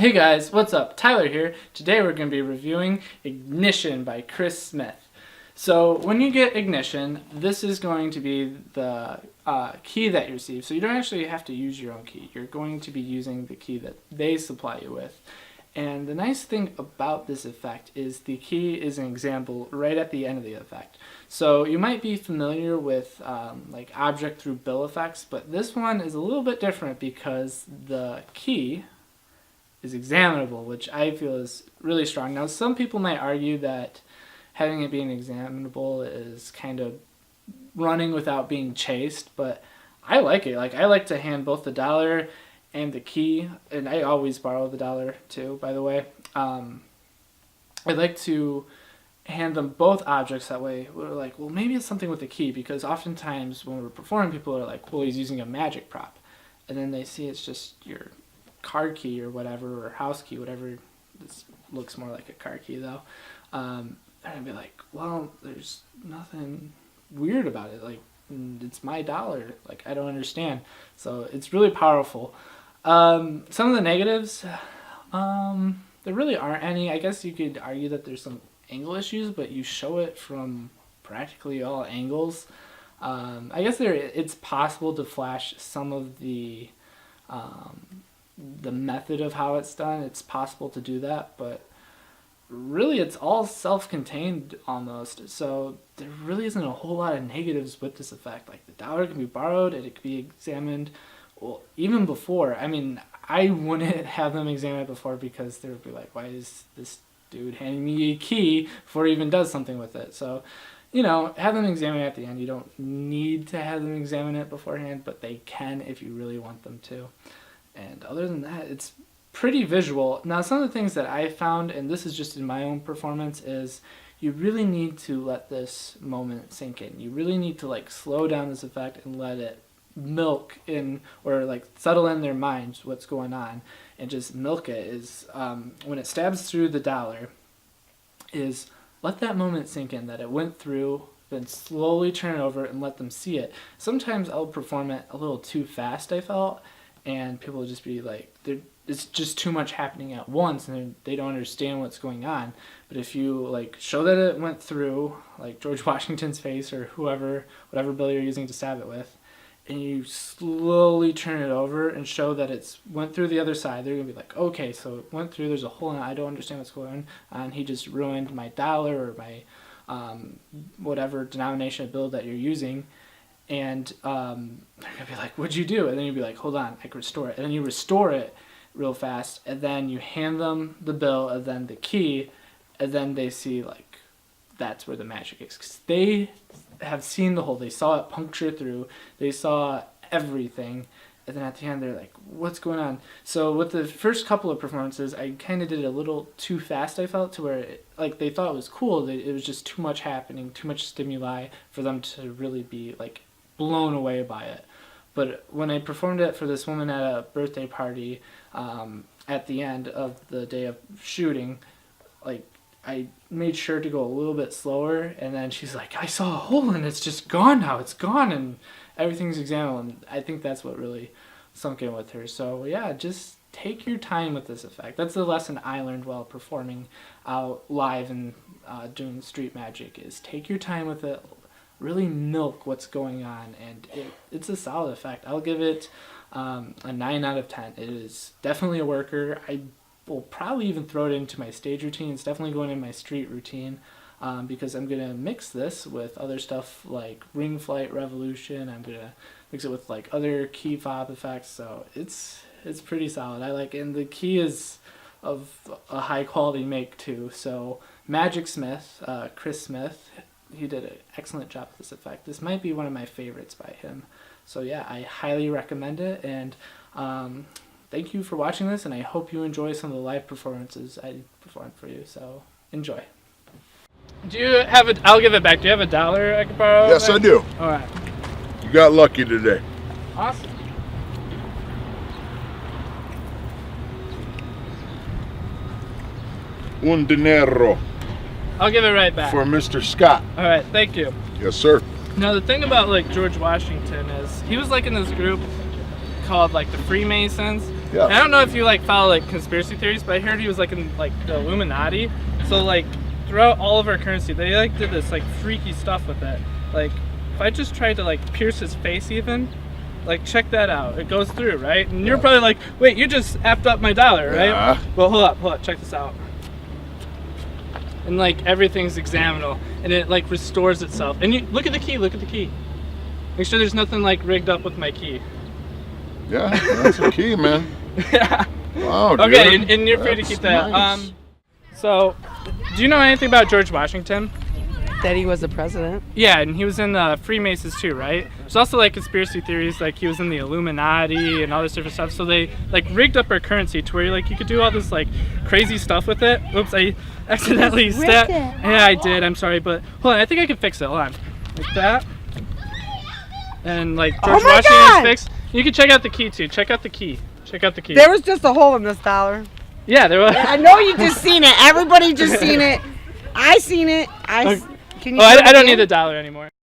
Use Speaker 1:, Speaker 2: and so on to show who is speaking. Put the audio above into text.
Speaker 1: Hey guys, what's up? Tyler here. Today we're going to be reviewing Ignition by Chris Smith. So when you get Ignition, this is going to be the key that you receive. So you don't actually have to use your own key. You're going to be using the key that they supply you with. And the nice thing about this effect is the key is an example right at the end of the effect. So you might be familiar with like object through bill effects, but this one is a little bit different because the key is examinable, which I feel is really strong. Now, some people might argue that having it being examinable is kind of running without being chased, but I like it. Like, I like to hand both the dollar and the key, and I always borrow the dollar too, by the way. I like to hand them both objects, that way we're like, well, maybe it's something with the key, because oftentimes when we're performing, people are like, well, he's using a magic prop, and then they see it's just your card key or whatever, or house key, whatever. This looks more like a card key though. And I'd be like, well, there's nothing weird about it. Like, it's my dollar. Like, I don't understand. So it's really powerful. Some of the negatives, there really aren't any. I guess you could argue that there's some angle issues, but you show it from practically all angles. I guess it's possible to flash some of the method of how it's done. It's possible to do that, but really it's all self-contained almost, so there really isn't a whole lot of negatives with this effect. Like, the dollar can be borrowed and it can be examined, well, even before. I mean, I wouldn't have them examine it before, because they would be like, why is this dude handing me a key before he even does something with it? So, you know, have them examine it at the end. You don't need to have them examine it beforehand, but they can if you really want them to. And other than that, it's pretty visual. Now, some of the things that I found, and this is just in my own performance, is you really need to let this moment sink in. You really need to, like, slow down this effect and let it milk in, or like settle in their minds what's going on, and just milk it. Is when it stabs through the dollar, is let that moment sink in, that it went through, then slowly turn it over and let them see it. Sometimes I'll perform it a little too fast, I felt, and people will just be like, it's just too much happening at once, and they don't understand what's going on. But if you, like, show that it went through, like George Washington's face, or whatever bill you're using to stab it with, and you slowly turn it over and show that it's went through the other side, they're gonna be like, okay, so it went through, there's a hole in it, I don't understand what's going on, he just ruined my dollar, or my whatever denomination of bill that you're using. And they're gonna be like, what'd you do? And then you'd be like, hold on, I can restore it. And then you restore it real fast, and then you hand them the bill and then the key, and then they see, like, that's where the magic is, because they have seen the hole, they saw it puncture through, they saw everything, and then at the end they're like, what's going on? So with the first couple of performances, I kind of did it a little too fast, I felt, to where like they thought it was cool, it was just too much happening, too much stimuli for them to really be, like, blown away by it. But when I performed it for this woman at a birthday party, at the end of the day of shooting, like, I made sure to go a little bit slower, and then she's like, I saw a hole and it's just gone now, it's gone, and everything's examined. And I think that's what really sunk in with her. So yeah, just take your time with this effect. That's the lesson I learned while performing out live and doing street magic, is take your time with it, really milk what's going on, and it's a solid effect. I'll give it a 9 out of 10. It is definitely a worker. I will probably even throw it into my stage routine. It's definitely going in my street routine, because I'm going to mix this with other stuff like Ring Flight Revolution. I'm going to mix it with, like, other key fob effects, so it's pretty solid. I like it, and the key is of a high quality make too. So Magic Smith, Chris Smith, he did an excellent job with this effect. This might be one of my favorites by him. So yeah, I highly recommend it, and thank you for watching this, and I hope you enjoy some of the live performances I performed for you. So enjoy. Do you have a, I'll give it back. Do you have a dollar I can borrow?
Speaker 2: Yes, I do.
Speaker 1: All right.
Speaker 2: You got lucky today.
Speaker 1: Awesome.
Speaker 2: Un dinero.
Speaker 1: I'll give it right back.
Speaker 2: For Mr. Scott.
Speaker 1: All right, thank you.
Speaker 2: Yes, sir.
Speaker 1: Now, the thing about, like, George Washington is he was, like, in this group called, like, the Freemasons,
Speaker 2: Yeah.
Speaker 1: I don't know if you like follow like conspiracy theories, but I heard he was like in like the Illuminati. So like throughout all of our currency, they like did this like freaky stuff with it. Like if I just tried to like pierce his face even, like check that out. It goes through, right? And you're probably like, wait, you just effed up my dollar, right?
Speaker 2: Yeah.
Speaker 1: Well, hold up, check this out. And like everything's examinable, and it like restores itself. And you look at the key. Make sure there's nothing like rigged up with my key.
Speaker 2: Yeah, that's the key, man.
Speaker 1: Yeah.
Speaker 2: Wow, dude.
Speaker 1: Okay, and you're free to keep that.
Speaker 2: Nice.
Speaker 1: So, do you know anything about George Washington?
Speaker 3: That he was the president.
Speaker 1: Yeah, and he was in the Freemasons too, right? There's also like conspiracy theories, like he was in the Illuminati and all this different stuff. So they like rigged up our currency to where like you could do all this like crazy stuff with it. Oops, I accidentally stepped. Yeah, I did. I'm sorry, but hold on. I think I can fix it. Hold on, like that. And like George Washington is fixed. You can check out the key too. Check out the key.
Speaker 3: There was just a hole in this dollar.
Speaker 1: Yeah, there was.
Speaker 3: I know you just seen it. Everybody just seen it. I seen it. Can you?
Speaker 1: I don't need the dollar anymore.